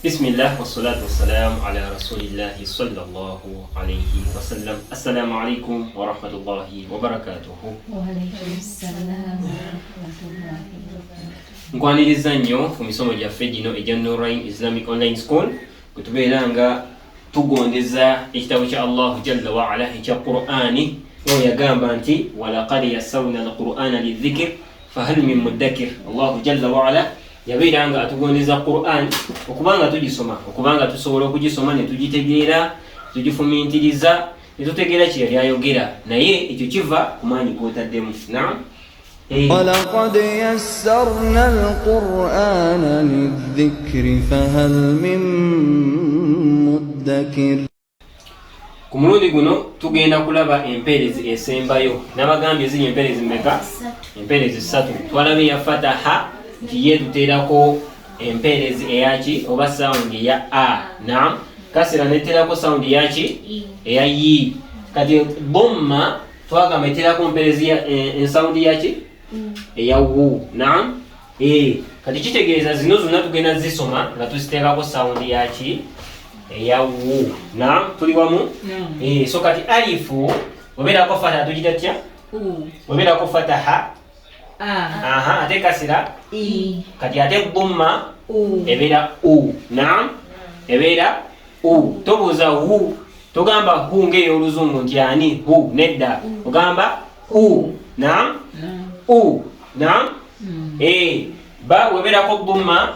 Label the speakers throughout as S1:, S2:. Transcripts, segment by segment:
S1: Bismillah wassalatu wassalamu ala rasulillahi sallallahu alayhi wasallam. Assalamu alaikum wa rahmatullahi wa barakatuh.
S2: Wa alaykum assalam wa rahmatullahi wa barakatuh.
S1: Nkwaniriza nnyo ku misomo gyaffe gino egya Nurain Islamic Online School kutubeera nga tugondeza ekitabo kya Allah jalla wa ala ekya Qur'ani no yagamba nti walaqad yassawna al-Qur'ana lidhikr fahal min muddakir. Allah jalla wa ala yabeera nga atugondeza Qur'an okubanga tugisoma okubanga tusobola okugisoma ne tugitegeera tugifumintiriza ne tutegeera kye yali ayogera naye ekyo kiva ku maanyi g'otaddemu. Naam,
S3: ولقد يسرنا القرآن للذكر فهل من مدكر.
S1: ku mulundi guno tugenda kulaba empeerezi esembayo. Nabagambye ziri empeerezi mmeka? Empeerezi 3. Twalabe ya fataha nti ye tuteerako empeerezi eyaki oba sound ya a. Naam, kasira neteerako sound yaki eya yi. Kati bomma twagamba eteerako empeerezi ya sound yaki eya wu. Naam, kati kitegeeza zino zonna tugenda zisoma nga tuziteekako sound yaki eya wu. Naam, tuli wamu? So kati alifu obeerako fataha tugita tya? Obeerako fataha ate kasira kati ate bomma ebeera u. Naam, ebeera u. Tobuuza hu, togamba hu ng'ey'oluzungu nti ani hu, nedda ogamba u. Naam, u. Naam, ba webeerako bomma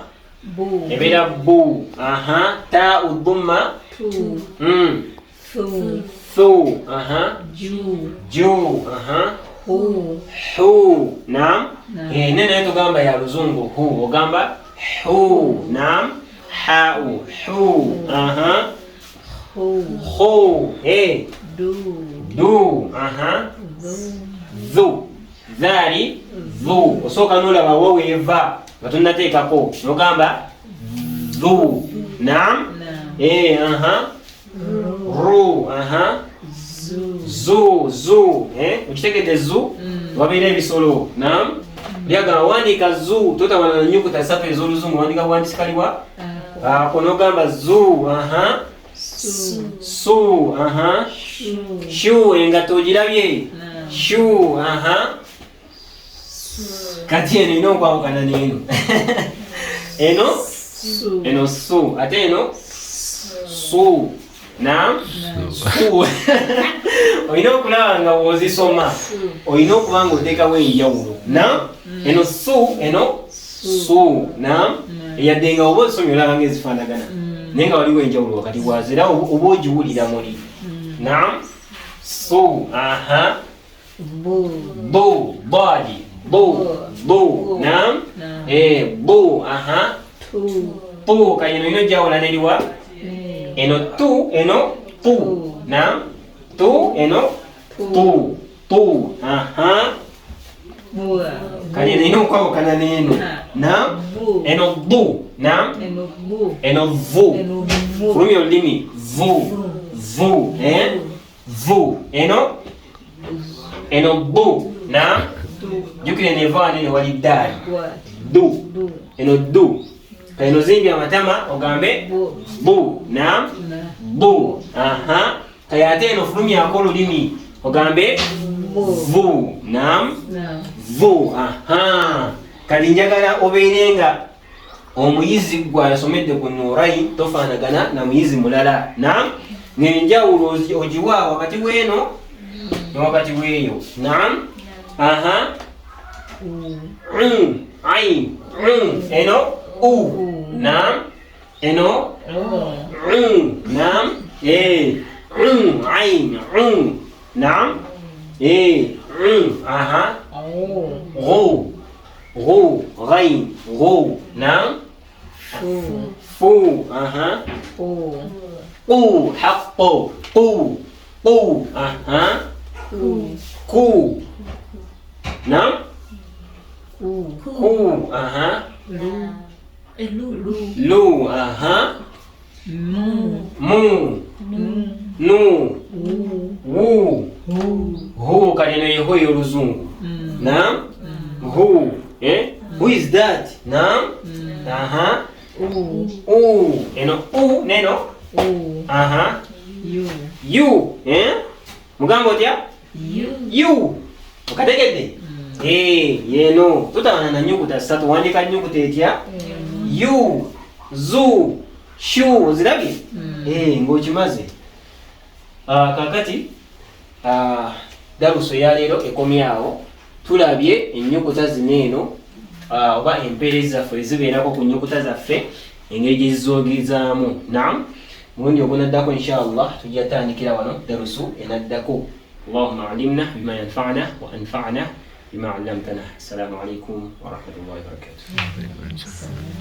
S1: ebeera bu. Ta udumma thu. Ju. Hu. Naam, nene tugamba ya luzungu hu ogamba hu. Naam, hau hu. Hu. Du. Dhu. Dhali dhu. Osooka n'olaba wowe eva nga tonnateekako n'ogamba dhu. Naam, ru. Zu. Okitegedde zu wabeera ebisolo. Naam, byagamba wandiika zu totawana na nnyukuta 3 ez'oluzungu wandiika bwandisi kaliwa ako n'ogamba zu. Su. Shu. Engato ogirabye? Shu. Kati eno ina okwawukana n'eno. Eno su ate eno su. Naam, su. Olina okulaba nga bw'ozisoma olina okuba nga oteekawo enjawulo. Naam, eno su, eno su. Naam, eyadde nga oba ozisomye olaba ng'ezifaanagana naye nga waliwo enjawulo wakati waazo era oba ogiwulira muli. Naam, su. Bu. Body. Bu. Naam, bu. Pu. Kati eno ojjawula n'eriwa? Eno tu, eno pu. Naam, tu, eno pu. Kati eno ina okwawukana n'eno. Naam, eno bu. Naam, eno vu. Fulumya olulimi vu. Vu. Eno bu. Naam, jjukira nevaani ne wali ddaali. Du. Eno du. Eno zimbi amatama ogambe bu. Naam, bu. Kaya ate eno fulumyako olulimi ogambe vu. Naam, vu. Kali njagala obeere nga omuyizi gwe asomedde ku Nurain tofaanagana na muyizi mulala. Naam, ng'enjawulo ogiwa wakati w'eno ne wakati w'eyo. Naam, ain. Eno u. Naam, eno naam, ain. Naam, ru. Ghain. Ru. Naam, fu. Qu. Haqqu. Qu. Ku. Naam, ku. Lu. Mu. Nu. Wu. Hu. Kati eno yeho y'oluzungu. Naam, hu. Who is that? Naam, eno neno aha you mugamba otya you okategedde yeno tutawana na nyukuta 3 wandika nyukuta etya you zu shu zirabye ng'okimaze kakati daruso ya leero ekomyawo tulabye ennyukuta zino eno oba empeerezi zaffe ezibeerako ku nnyukuta zaffe engeri gye zizoogezaamu naam mulundi ogunaddako inshallah tujja tandikira wano darusu enaddako allahumma alimna bima yanfa'una wa anfa'na bima 'allamtana. Assalamu alaikum wa rahmatullahi wa barakatuh.